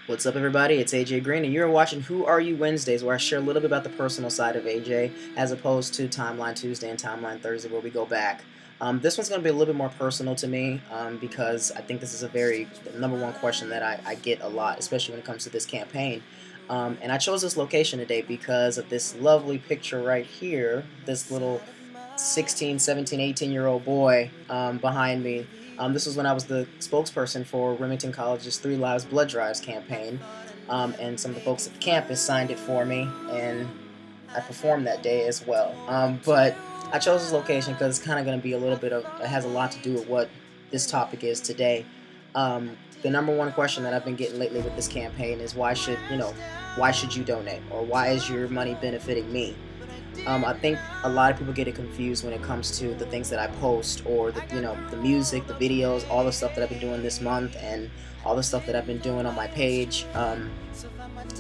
What's up, everybody? It's AJ Green, and you're watching Who Are You Wednesdays, where I share a little bit about the personal side of AJ, as opposed to Timeline Tuesday and Timeline Thursday, where we go back. This one's going to be a little bit more personal to me because I think this is a very number one question that I get a lot, especially when it comes to this campaign. And I chose this location today because of this lovely picture right here, this little 16, 17, 18-year-old boy behind me. This was when I was the spokesperson for Remington College's 3 Lives Blood Drives campaign, and some of the folks at the campus signed it for me, and I performed that day as well. But I chose this location because it's kind of going to be a little bit of, it has a lot to do with what this topic is today. The number one question that I've been getting lately with this campaign is why should you donate, or why is your money benefiting me? I think a lot of people get it confused when it comes to the things that I post, or the music, the videos, all the stuff that I've been doing this month, and all the stuff that I've been doing on my page,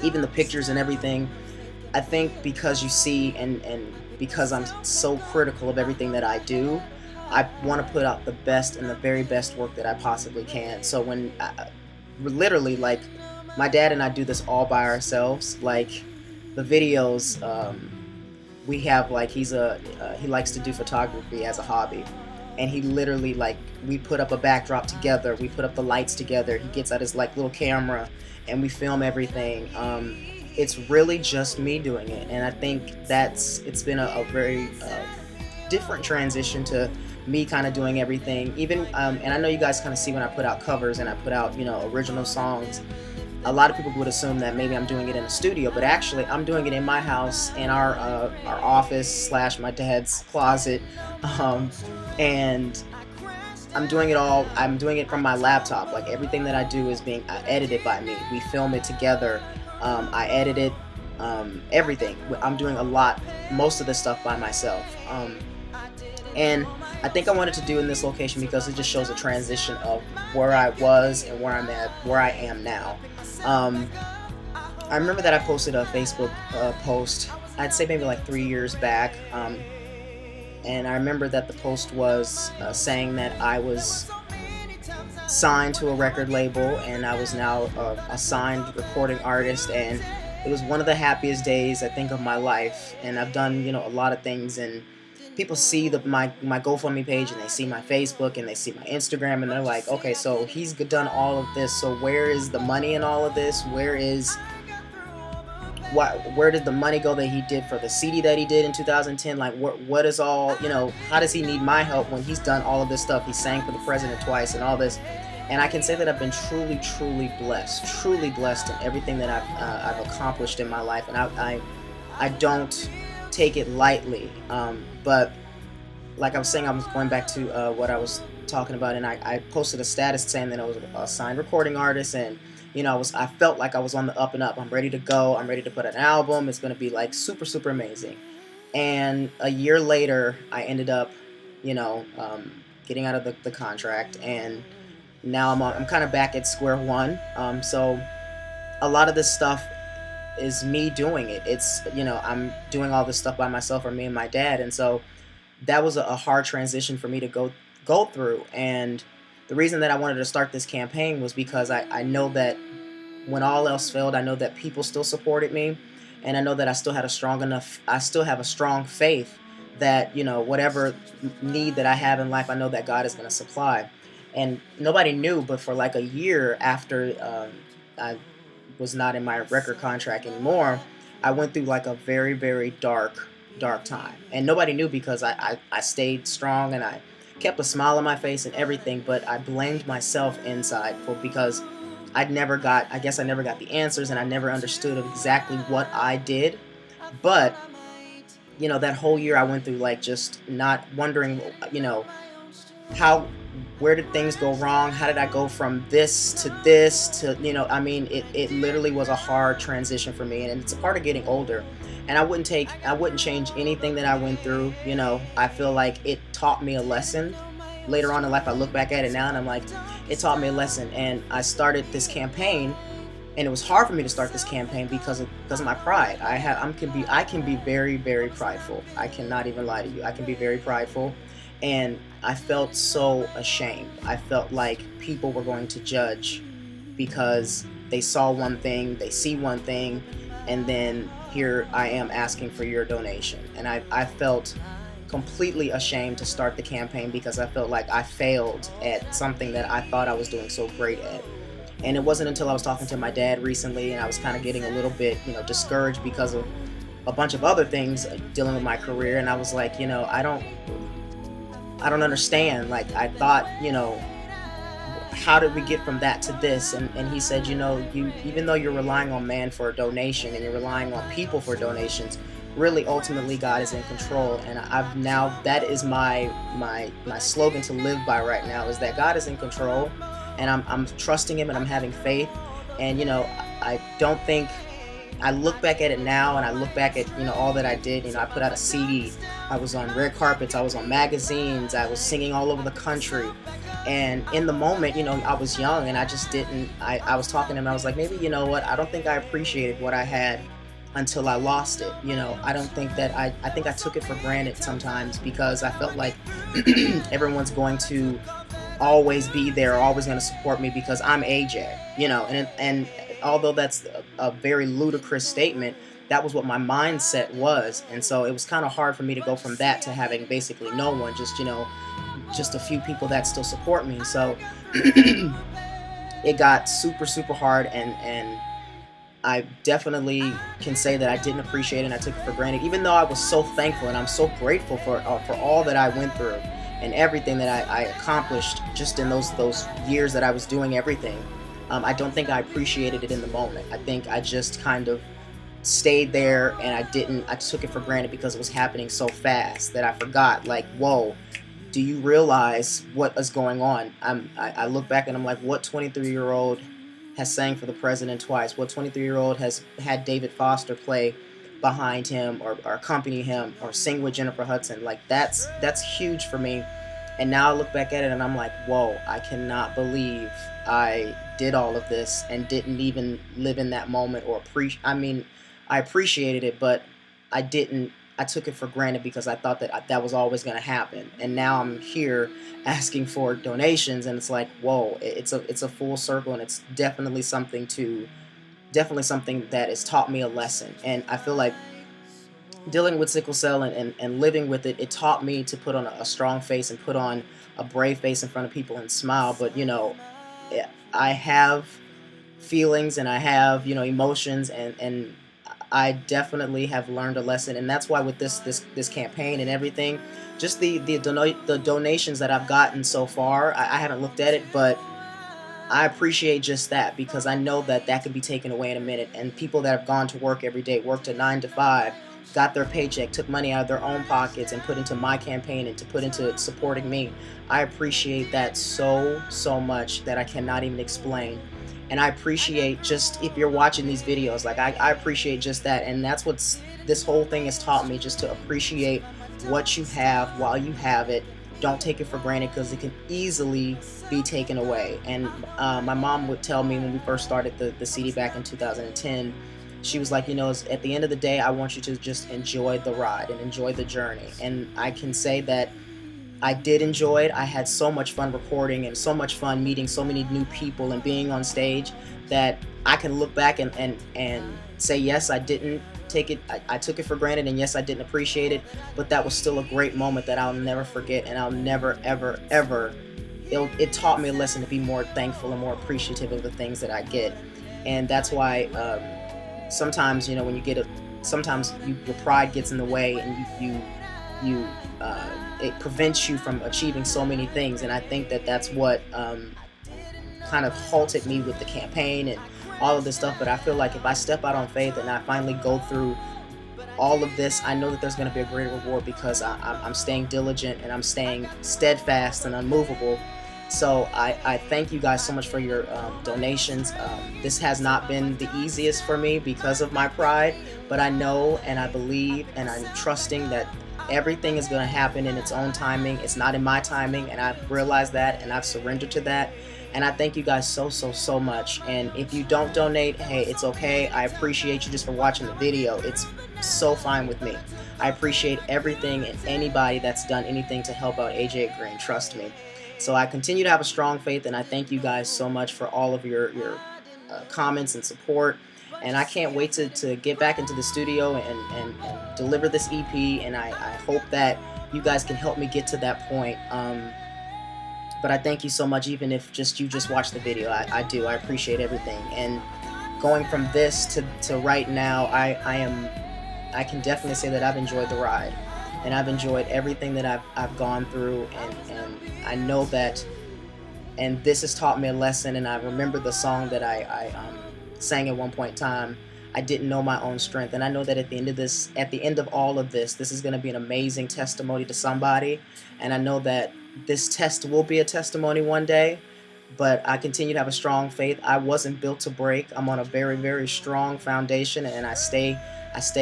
even the pictures and everything. I think because you see, and because I'm so critical of everything that I do, I want to put out the best and the very best work that I possibly can. So when literally, like, my dad and I do this all by ourselves, like the videos. We have, like, he likes to do photography as a hobby, and he literally, like, we put up a backdrop together, we put up the lights together, he gets out his, like, little camera, and we film everything. It's really just me doing it, and I think it's been a very different transition to me kind of doing everything, even and I know you guys kind of see when I put out covers and I put out original songs. A lot of people would assume that maybe I'm doing it in a studio, but actually I'm doing it in my house, in our office / my dad's closet, and I'm doing it all. I'm doing it from my laptop. Like, everything that I do is being edited by me. We film it together. I edit it. Everything. I'm doing most of this stuff by myself. And I think I wanted to do in this location because it just shows a transition of where I was and where I am now. I remember that I posted a Facebook post, I'd say maybe like 3 years back, and I remember that the post was saying that I was signed to a record label, and I was now a signed recording artist, and it was one of the happiest days, I think, of my life. And I've done a lot of things, and people see my GoFundMe page, and they see my Facebook, and they see my Instagram, and they're like, okay, so he's done all of this, so where is the money in all of this? Where did the money go that he did for the CD that he did in 2010? Like, what is all, how does he need my help when he's done all of this stuff? He sang for the president twice and all this. And I can say that I've been truly, truly blessed in everything that I've accomplished in my life, and I don't take it lightly. But like I was saying, I was going back to what I was talking about, and I posted a status saying that I was a signed recording artist, and I felt like I was on the up and up. I'm ready to go. I'm ready to put an album. It's going to be like super, super amazing. And a year later, I ended up, getting out of the contract, and now I'm kind of back at square one. So a lot of this stuff is me doing it. It's I'm doing all this stuff by myself, or me and my dad, and so that was a hard transition for me to go through. And the reason that I wanted to start this campaign was because I know that when all else failed, I know that people still supported me, and I know that I still have a strong faith that whatever need that I have in life, I know that God is going to supply. And nobody knew, but for like a year after I was not in my record contract anymore, I went through like a very, very dark time, and nobody knew because I stayed strong, and I kept a smile on my face and everything, but I blamed myself inside because I never got the answers, and I never understood exactly what I did. But that whole year I went through, like, just not wondering where did things go wrong? How did I go from this to it literally was a hard transition for me, and it's a part of getting older. And I wouldn't change anything that I went through. I feel like it taught me a lesson. Later on in life, I look back at it now, and I'm like, it taught me a lesson. And I started this campaign, and it was hard for me to start this campaign because of my pride. I can be very, very prideful. I cannot even lie to you. I can be very prideful. And I felt so ashamed. I felt like people were going to judge because they saw one thing, they see one thing, and then here I am asking for your donation. And I felt completely ashamed to start the campaign because I felt like I failed at something that I thought I was doing so great at. And it wasn't until I was talking to my dad recently and I was kind of getting a little bit, discouraged because of a bunch of other things dealing with my career, and I was like, I don't understand. Like, I thought, how did we get from that to this? And he said, you, even though you're relying on man for a donation and you're relying on people for donations, really ultimately God is in control. And I've now, that is my slogan to live by right now, is that God is in control, and I'm trusting him and I'm having faith. And I don't think, I look back at it now and I look back at all that I did. I put out a CD, I was on red carpets, I was on magazines, I was singing all over the country. And in the moment, I was young and I just didn't, I was talking to him, I was like, maybe, what, I don't think I appreciated what I had until I lost it. I don't think that I think I took it for granted sometimes because I felt like everyone's going to always be there, always going to support me because I'm AJ, and although that's a very ludicrous statement, that was what my mindset was. And so it was kind of hard for me to go from that to having basically no one, just a few people that still support me. So it got super, super hard, and I definitely can say that I didn't appreciate it and I took it for granted, even though I was so thankful and I'm so grateful for all that I went through and everything that I accomplished just in those years that I was doing everything. I don't think I appreciated it in the moment. I think I just kind of stayed there and I took it for granted because it was happening so fast that I forgot, like, whoa, do you realize what is going on? I look back and I'm like, what 23-year-old has sang for the president twice? What 23-year-old has had David Foster play behind him or accompany him or sing with Jennifer Hudson? Like, that's huge for me. And now I look back at it and I'm like, whoa, I cannot believe I did all of this and didn't even live in that moment or I appreciated it, but I took it for granted because I thought that was always going to happen. And now I'm here asking for donations and it's like, whoa, it's a full circle, and it's definitely something that has taught me a lesson. And I feel like dealing with sickle cell and living with it, it taught me to put on a strong face and put on a brave face in front of people and smile. But I have feelings and I have emotions, and I definitely have learned a lesson. And that's why with this campaign and everything, just the donations that I've gotten so far, I haven't looked at it, but I appreciate just that, because I know that could be taken away in a minute. And people that have gone to work every day, worked a 9 to 5, got their paycheck, took money out of their own pockets and put into my campaign and to put into supporting me. I appreciate that so much that I cannot even explain. And I appreciate, just if you're watching these videos, like I appreciate just that. And that's what this whole thing has taught me, just to appreciate what you have while you have it. Don't take it for granted, because it can easily be taken away. And my mom would tell me when we first started the CD back in 2010, she was like, at the end of the day, I want you to just enjoy the ride and enjoy the journey. And I can say that I did enjoy it. I had so much fun recording and so much fun meeting so many new people and being on stage, that I can look back and say, yes, I didn't take it. I took it for granted, and yes, I didn't appreciate it, but that was still a great moment that I'll never forget, and I'll never, ever, ever. It taught me a lesson to be more thankful and more appreciative of the things that I get. And that's why sometimes, when you sometimes your pride gets in the way, and it prevents you from achieving so many things. And I think that's what kind of halted me with the campaign and all of this stuff. But I feel like if I step out on faith and I finally go through all of this, I know that there's going to be a greater reward, because I'm staying diligent and I'm staying steadfast and unmovable. So I thank you guys so much for your donations. This has not been the easiest for me because of my pride, but I know and I believe and I'm trusting that everything is going to happen in its own timing. It's not in my timing, and I've realized that, and I've surrendered to that. And I thank you guys so much. And if you don't donate, hey, it's okay. I appreciate you just for watching the video. It's so fine with me. I appreciate everything and anybody that's done anything to help out AJ Green. Trust me. So I continue to have a strong faith, and I thank you guys so much for all of your comments and support. And I can't wait to get back into the studio and deliver this EP. And I hope that you guys can help me get to that point. But I thank you so much, even if you just watch the video. I do. I appreciate everything. And going from this to right now, I can definitely say that I've enjoyed the ride, and I've enjoyed everything that I've gone through, and I know that, and this has taught me a lesson. And I remember the song that I sang at one point in time. I didn't know my own strength, and I know that at the end of all of this, this is going to be an amazing testimony to somebody, and I know that this test will be a testimony one day. But I continue to have a strong faith. I wasn't built to break. I'm on a very, very strong foundation, and I stay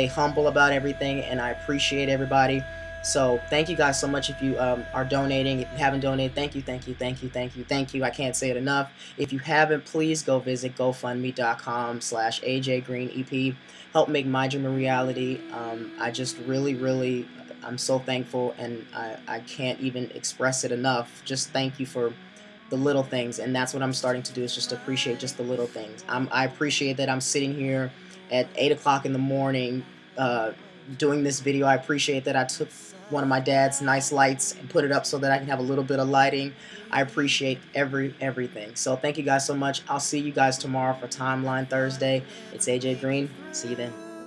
humble about everything, and I appreciate everybody. So thank you guys so much. If you are donating, if you haven't donated, thank you, thank you, thank you, thank you, thank you. I can't say it enough. If you haven't, please go visit gofundme.com/AJGreenEP. Help make my dream a reality. I just really, I'm so thankful, and I can't even express it enough. Just thank you for the little things, and that's what I'm starting to do, is just appreciate just the little things. I appreciate that I'm sitting here at 8 o'clock in the morning doing this video. I appreciate that I took one of my dad's nice lights and put it up so that I can have a little bit of lighting. I appreciate everything. So thank you guys so much. I'll see you guys tomorrow for Timeline Thursday. It's AJ Green. See you then.